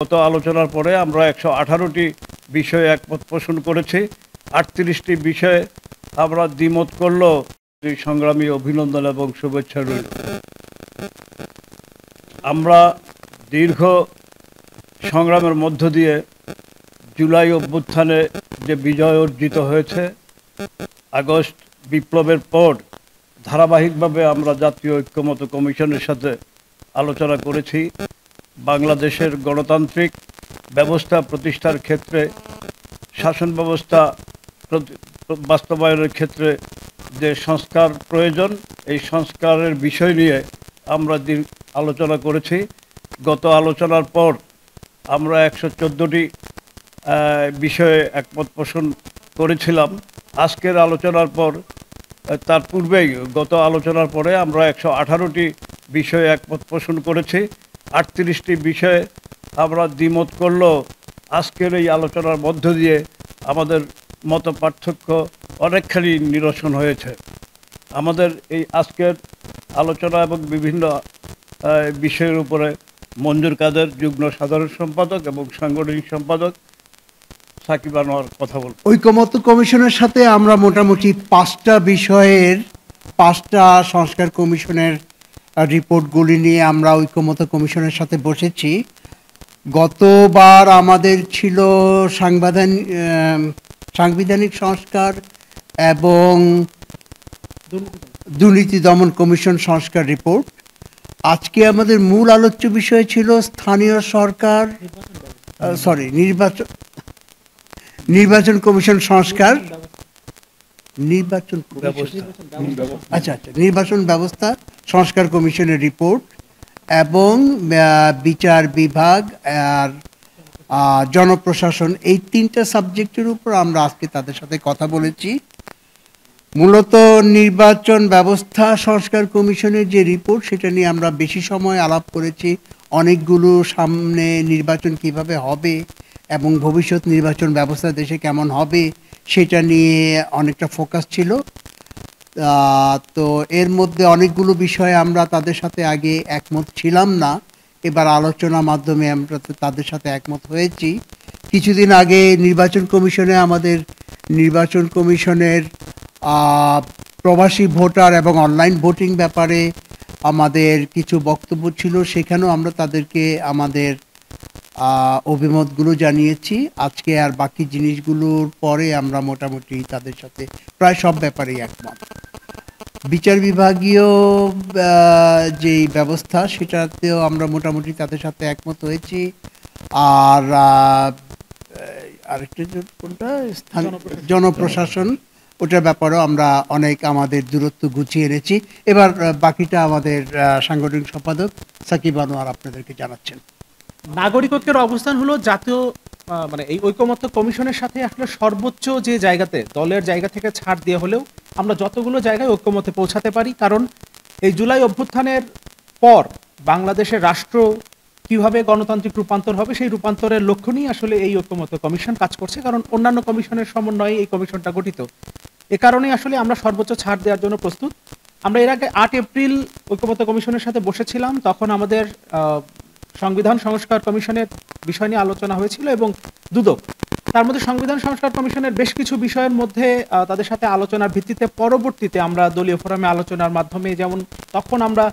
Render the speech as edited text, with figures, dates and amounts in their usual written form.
গত আলোচনার পরে আমরা 118টি বিষয়ে একমত পোষণ করেছি। 38টি বিষয়ে আমরা দ্বিমত করলেও সংগ্রামী অভিনন্দন এবং শুভেচ্ছা রইল। আমরা দীর্ঘ সংগ্রামের মধ্য দিয়ে জুলাই অভ্যুত্থানে যে বিজয় অর্জিত হয়েছে, আগস্ট বিপ্লবের পর ধারাবাহিকভাবে আমরা জাতীয় ঐক্যমত্য কমিশনের সাথে আলোচনা করেছি। বাংলাদেশের গণতান্ত্রিক ব্যবস্থা প্রতিষ্ঠার ক্ষেত্রে, শাসন ব্যবস্থা বাস্তবায়নের ক্ষেত্রে যে সংস্কার প্রয়োজন, এই সংস্কারের বিষয় নিয়ে আমরা আলোচনা করেছি। গত আলোচনার পর আমরা 114টি বিষয়ে একমত পোষণ করেছিলাম। আজকের আলোচনার পর, তার পূর্বেই গত আলোচনার পরে আমরা 118টি বিষয়ে একমত পোষণ করেছি। 38টি বিষয়ে আমরা দ্বিমত করলেও আজকের এই আলোচনার মধ্য দিয়ে আমাদের মত পার্থক্য অনেকখানি নিরসন হয়েছে। আমাদের এই আজকের আলোচনা এবং বিভিন্ন বিষয়ের উপরে মঞ্জুর কাদের যুগ্ম সাধারণ সম্পাদক এবং সাংগঠনিক সম্পাদক সাকিব আনোয়ার কথা বলব। ঐকমত্য কমিশনের সাথে আমরা মোটামুটি 5টা বিষয়ের 5টা সংস্কার কমিশনের রিপোর্টগুলি নিয়ে আমরা ঐকমত্য কমিশনের সাথে বসেছি। গতবার আমাদের ছিল সাংবিধানিক সংস্কার এবং দুর্নীতি দমন কমিশন সংস্কার রিপোর্ট। আজকে আমাদের মূল আলোচ্য বিষয় ছিল স্থানীয় সরকার নির্বাচন কমিশন সংস্কার, নির্বাচন ব্যবস্থা সংস্কার কমিশনের রিপোর্ট এবং বিচার বিভাগ আর জনপ্রশাসন, এই 3টা সাবজেক্টের উপর আমরা আজকে তাদের সাথে কথা বলেছি। মূলত নির্বাচন ব্যবস্থা সংস্কার কমিশনের যে রিপোর্ট, সেটা নিয়ে আমরা বেশি সময় আলাপ করেছি। অনেকগুলো সামনে নির্বাচন কিভাবে হবে এবং ভবিষ্যৎ নির্বাচন ব্যবস্থা দেশে কেমন হবে সেটা নিয়ে অনেকটা ফোকাস ছিল। তো এর মধ্যে অনেকগুলো বিষয়ে আমরা তাদের সাথে আগে একমত ছিলাম না, এবার আলোচনার মাধ্যমে আমরা তাদের সাথে একমত হয়েছি। কিছুদিন আগে নির্বাচন কমিশনের প্রবাসী ভোটার এবং অনলাইন ভোটিং ব্যাপারে আমাদের কিছু বক্তব্য ছিল, সেখানেও আমরা তাদেরকে আমাদের অভিমতগুলো জানিয়েছি। আজকে আর বাকি জিনিসগুলোর পরে আমরা মোটামুটি তাদের সাথে প্রায় সব ব্যাপারেই একমত। বিচার বিভাগীয় যেই ব্যবস্থা, সেটাতেও আমরা মোটামুটি তাদের সাথে একমত হয়েছি। আর আরেকটা কোনটা, জনপ্রশাসন, ওটার ব্যাপারেও আমরা অনেক আমাদের দূরত্ব গুছিয়ে এনেছি। এবার বাকিটা আমাদের সাংগঠনিক সম্পাদক সাকিব আনোয়ার আপনাদেরকে জানাচ্ছেন। নাগরিক ঐক্যের অবস্থান হলো জাতীয় এই ঐকমত্য কমিশনের সাথে আসলে সর্বোচ্চ যে জায়গাতে দলের জায়গা থেকে ছাড় দিয়ে হলেও আমরা যতগুলো জায়গায় ঐকমত্যে পৌঁছাতে পারি, কারণ এই জুলাই অভ্যুত্থানের পর বাংলাদেশের রাষ্ট্র কিভাবে গণতান্ত্রিক রূপান্তর হবে, সেই রূপান্তরের লক্ষ্য নিয়ে আসলে এই ঐকমত্য কমিশন কাজ করছে, কারণ অন্যান্য কমিশনের সমন্বয়ে এই কমিশনটা গঠিত। এ কারণেই আসলে আমরা সর্বোচ্চ ছাড় দেওয়ার জন্য প্রস্তুত। আমরা এর আগে 8 এপ্রিল ঐকমত্য কমিশনের সাথে বসেছিলাম, তখন আমাদের সংবিধান সংস্কার কমিশনের বিষয় নিয়ে আলোচনা হয়েছিল এবং দুদক, তার মধ্যে সংবিধান সংস্কার কমিশনের বেশ কিছু বিষয়ের মধ্যে তাদের সাথে আলোচনার ভিত্তিতে পরবর্তীতে আমরা দলীয় ফোরামে আলোচনার মাধ্যমে, যেমন তখন আমরা